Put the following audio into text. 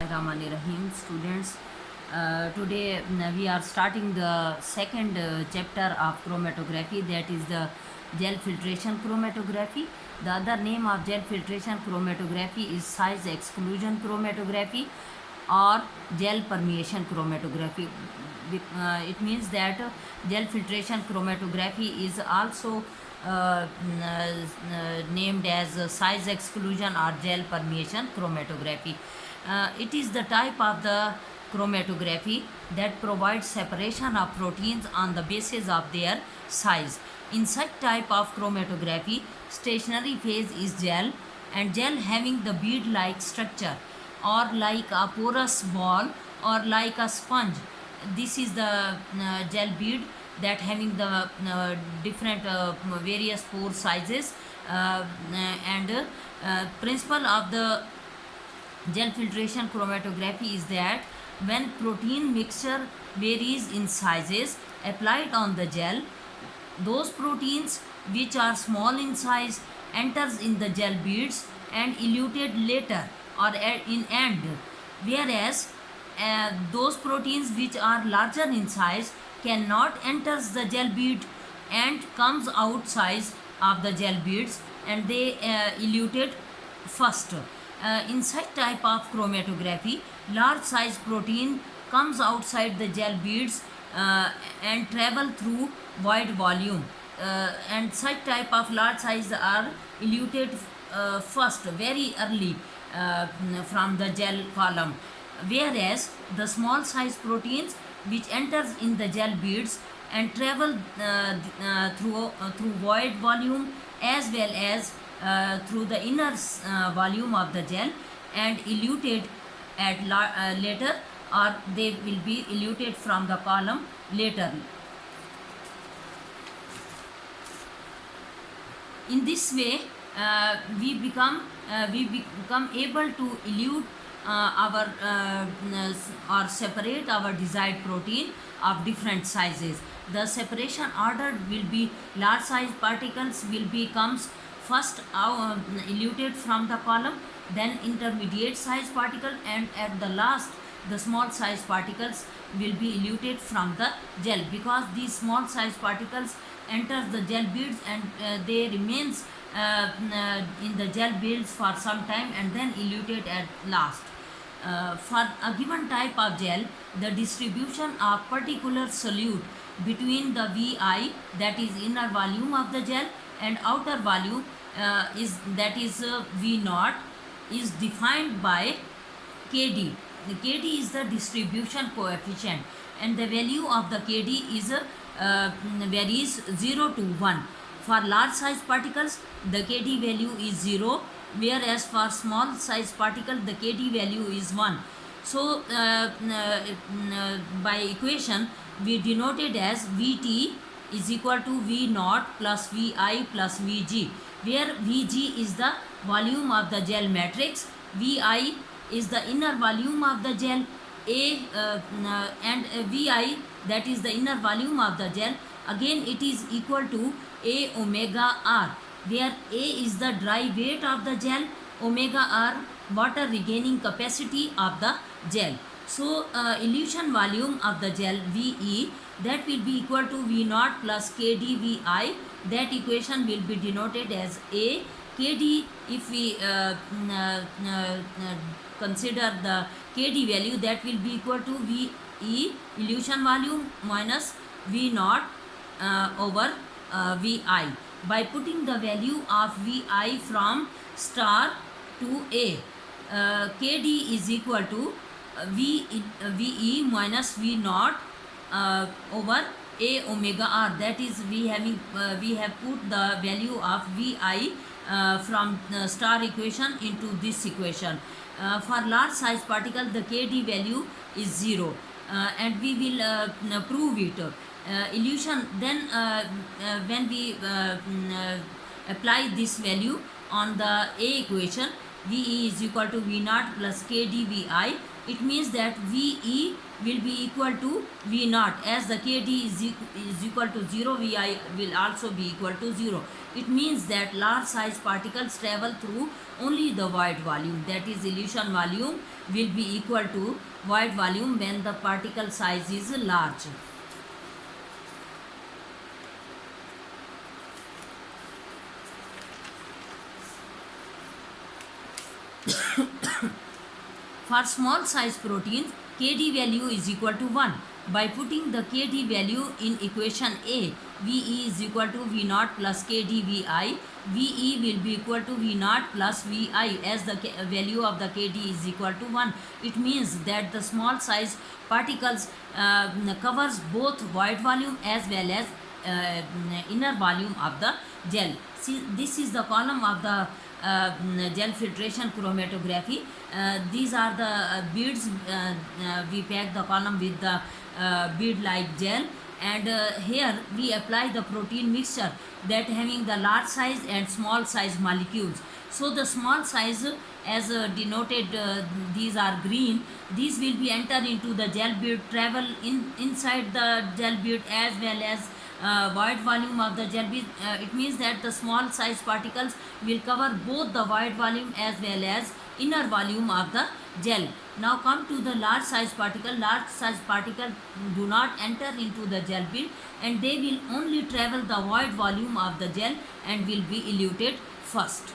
Rahim students. Today we are starting the second chapter of chromatography, that is the gel filtration chromatography. The other name of gel filtration chromatography is size exclusion chromatography or gel permeation chromatography. It means that gel filtration chromatography is also named as size exclusion or gel permeation chromatography. It is the type of the chromatography that provides separation of proteins on the basis of their size. In such type of chromatography, stationary phase is gel, and gel having the bead-like structure or like a porous ball or like a sponge. This is the gel bead that having the different various pore sizes, and principle of the gel filtration chromatography is that when protein mixture varies in sizes applied on the gel, those proteins which are small in size enters in the gel beads and eluted later or in end, whereas those proteins which are larger in size cannot enters the gel bead and comes outside of the gel beads, and they eluted first. In such type of chromatography, large size protein comes outside the gel beads and travel through void volume, and such type of large size are eluted first very early from the gel column, whereas the small size proteins which enters in the gel beads and travel through void volume as well as through the inner volume of the gel and eluted at later, or they will be eluted from the column later. In this way, we become able to elute our or separate our desired protein of different sizes. The separation order will be large size particles will becomes first eluted from the column, then intermediate size particle, and at the last the small size particles will be eluted from the gel, because these small size particles enters the gel beads and they remains in the gel beads for some time and then eluted at last. For a given type of gel, the distribution of particular solute between the Vi, that is inner volume of the gel, and outer volume is V naught, is defined by Kd. The Kd is the distribution coefficient, and the value of the Kd is varies 0 to 1. For large size particles, the Kd value is 0, whereas for small size particle the Kd value is 1. So by equation we denoted as Vt is equal to V naught plus Vi plus Vg, where Vg is the volume of the gel matrix, Vi is the inner volume of the gel, and Vi, that is the inner volume of the gel, again it is equal to A omega R, where A is the dry weight of the gel, omega R water regaining capacity of the gel. So elution volume of the gel Ve, that will be equal to V naught plus KdVi. That equation will be denoted as A. Kd, if we consider the Kd value, that will be equal to Ve elution volume minus V naught over Vi. By putting the value of Vi from star to A, Kd is equal to Ve minus V naught over A omega R. That is, we have put the value of Vi from star equation into this equation. For large size particle, the Kd value is 0, and we will prove it. Elution, then when we apply this value on the A equation, VE is equal to V naught plus KdVi. It means that VE will be equal to V naught. As the Kd is equal to 0, Vi will also be equal to 0. It means that large size particles travel through only the void volume, that is elution volume will be equal to void volume when the particle size is large. For small size proteins, Kd value is equal to 1. By putting the Kd value in equation A, VE is equal to V naught plus KdVi. VE will be equal to V naught plus Vi, as the value of the Kd is equal to 1. It means that the small size particles covers both void volume as well as inner volume of the gel. See, this is the column of the gel filtration chromatography. These are the beads. We pack the column with the bead like gel, and here we apply the protein mixture that having the large size and small size molecules. So the small size, as denoted, these are green. These will be enter into the gel bead, travel inside the gel bead as well as void volume of the gel bead. It means that the small size particles will cover both the void volume as well as inner volume of the gel. Now come to the large size particle. Large size particle do not enter into the gel bead, and they will only travel the void volume of the gel and will be eluted first.